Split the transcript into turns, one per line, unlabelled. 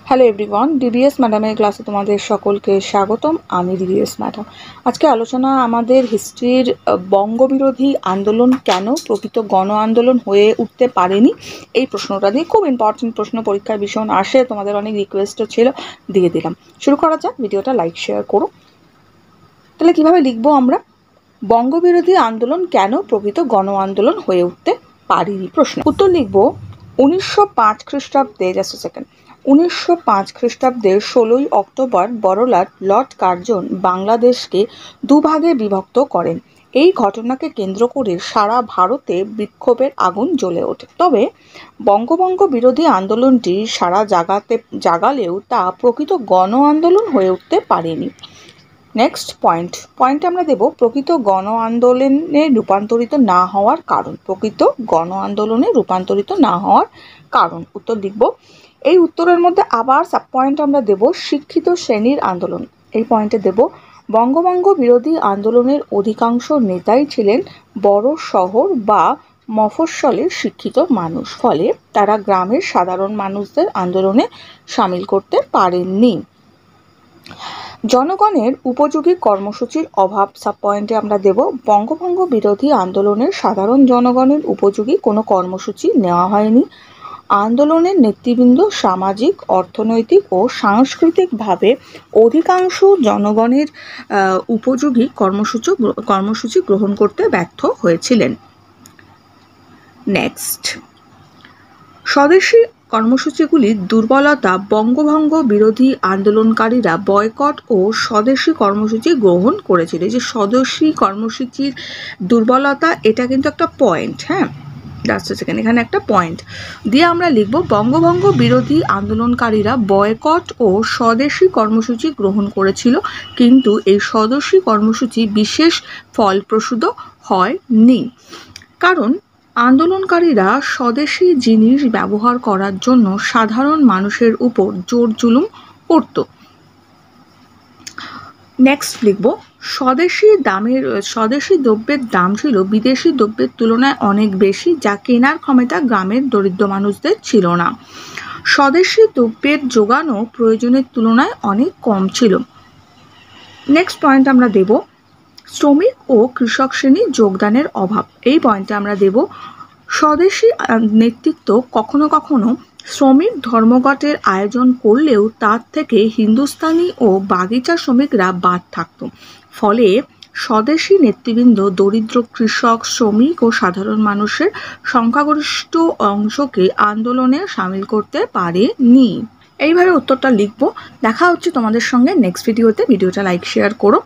Hello everyone, DDS ম্যাডামের ক্লাসে তোমাদের সকলকে স্বাগতম। আমি ডিডিএস ম্যাডাম। আজকে আলোচনা আমাদের হিস্ট্রির বঙ্গবিরোধী আন্দোলন কেন প্রকৃত গণ আন্দোলন হয়ে উঠতে পারেনি, এই প্রশ্নটা দিয়ে। খুব ইম্পর্টেন্ট প্রশ্ন, পরীক্ষায় ভীষণ আসে, তোমাদের অনেক রিকোয়েস্টও ছিল, দিয়ে দিলাম। শুরু করা যাক, ভিডিওটা লাইক শেয়ার করো। তাহলে কিভাবে লিখবো আমরা? বঙ্গবিরোধী আন্দোলন কেন প্রকৃত গণ আন্দোলন হয়ে উঠতে পারেনি? প্রশ্ন উত্তর লিখবো 1905 খ্রিস্টাব্দে, জাস্ট সেকেন্ড, 1905 খ্রিস্টাব্দে 16ই অক্টোবর বড়লাট লর্ড কার্জন বাংলাদেশকে দুভাগে বিভক্ত করেন। এই ঘটনাকে কেন্দ্র করে সারা ভারতে বিক্ষোভের আগুন জ্বলে ওঠে। তবে বঙ্গভঙ্গ বিরোধী আন্দোলনটি সারা জাগালেও তা প্রকৃত গণ আন্দোলন হয়ে উঠতে পারেনি। নেক্সট পয়েন্ট আমরা দেব প্রকৃত গণ আন্দোলনে রূপান্তরিত না হওয়ার কারণ। প্রকৃত গণ আন্দোলনে রূপান্তরিত না হওয়ার কারণ উত্তর লিখব। এই উত্তরের মধ্যে আবার সাব পয়েন্ট আমরা দেব শিক্ষিত শ্রেণীর আন্দোলন। এই পয়েন্টে দেব বঙ্গভঙ্গ বিরোধী আন্দোলনের অধিকাংশ নেতাই ছিলেন বড় শহর বা মফস্বলের শিক্ষিত মানুষ, ফলে তারা গ্রামের সাধারণ মানুষদের আন্দোলনে সামিল করতে পারেননি। জনগণের উপযোগী কর্মসূচির অভাব, সাব পয়েন্টে আমরা দেব বঙ্গভঙ্গ বিরোধী আন্দোলনের সাধারণ জনগণের উপযোগী কোনো কর্মসূচি নেওয়া হয়নি। আন্দোলনের নেতৃবৃন্দ সামাজিক, অর্থনৈতিক ও সাংস্কৃতিকভাবে অধিকাংশ জনগণের উপযোগী কর্মসূচি গ্রহণ করতে ব্যর্থ হয়েছিলেন। নেক্সট, স্বদেশী কর্মসূচিগুলির দুর্বলতা। বঙ্গভঙ্গ বিরোধী আন্দোলনকারীরা বয়কট ও স্বদেশী কর্মসূচি গ্রহণ করেছিল। যে স্বদেশী কর্মসূচির দুর্বলতা, এটা কিন্তু একটা পয়েন্ট, হ্যাঁ, জাস্ট সেকেন্ড, এখানে একটা পয়েন্ট দিয়ে আমরা লিখব বঙ্গভঙ্গ বিরোধী আন্দোলনকারীরা বয়কট ও স্বদেশী কর্মসূচি গ্রহণ করেছিল, কিন্তু এই স্বদেশী কর্মসূচি বিশেষ ফলপ্রসূ হয়নি। কারণ আন্দোলনকারীরা স্বদেশী জিনিস ব্যবহার করার জন্য সাধারণ মানুষের উপর জোর জুলুম করত। নেক্সট লিখব স্বদেশী দ্রব্যের দাম ছিল বিদেশি দ্রব্যের তুলনায় অনেক বেশি, যা কেনার ক্ষমতা গ্রামের দরিদ্র মানুষদের ছিল না। স্বদেশী দ্রব্যের যোগানও প্রয়োজনের তুলনায় অনেক কম ছিল। নেক্সট পয়েন্ট আমরা দেব শ্রমিক ও কৃষক শ্রেণীর যোগদানের অভাব। এই পয়েন্টে আমরা দেব স্বদেশী নেতৃত্ব কখনো কখনো শ্রমিক ধর্মঘটের আয়োজন করলেও তার থেকে হিন্দুস্তানি ও বাগিচা শ্রমিকরা বাদ থাকত, ফলে স্বদেশী নেতৃবৃন্দ দরিদ্র কৃষক, শ্রমিক ও সাধারণ মানুষের সংখ্যাগরিষ্ঠ অংশকে আন্দোলনে সামিল করতে পারেনি। এইভাবে উত্তরটা লিখব। দেখা হচ্ছে তোমাদের সঙ্গে নেক্সট ভিডিওতে। ভিডিওটা লাইক শেয়ার করো।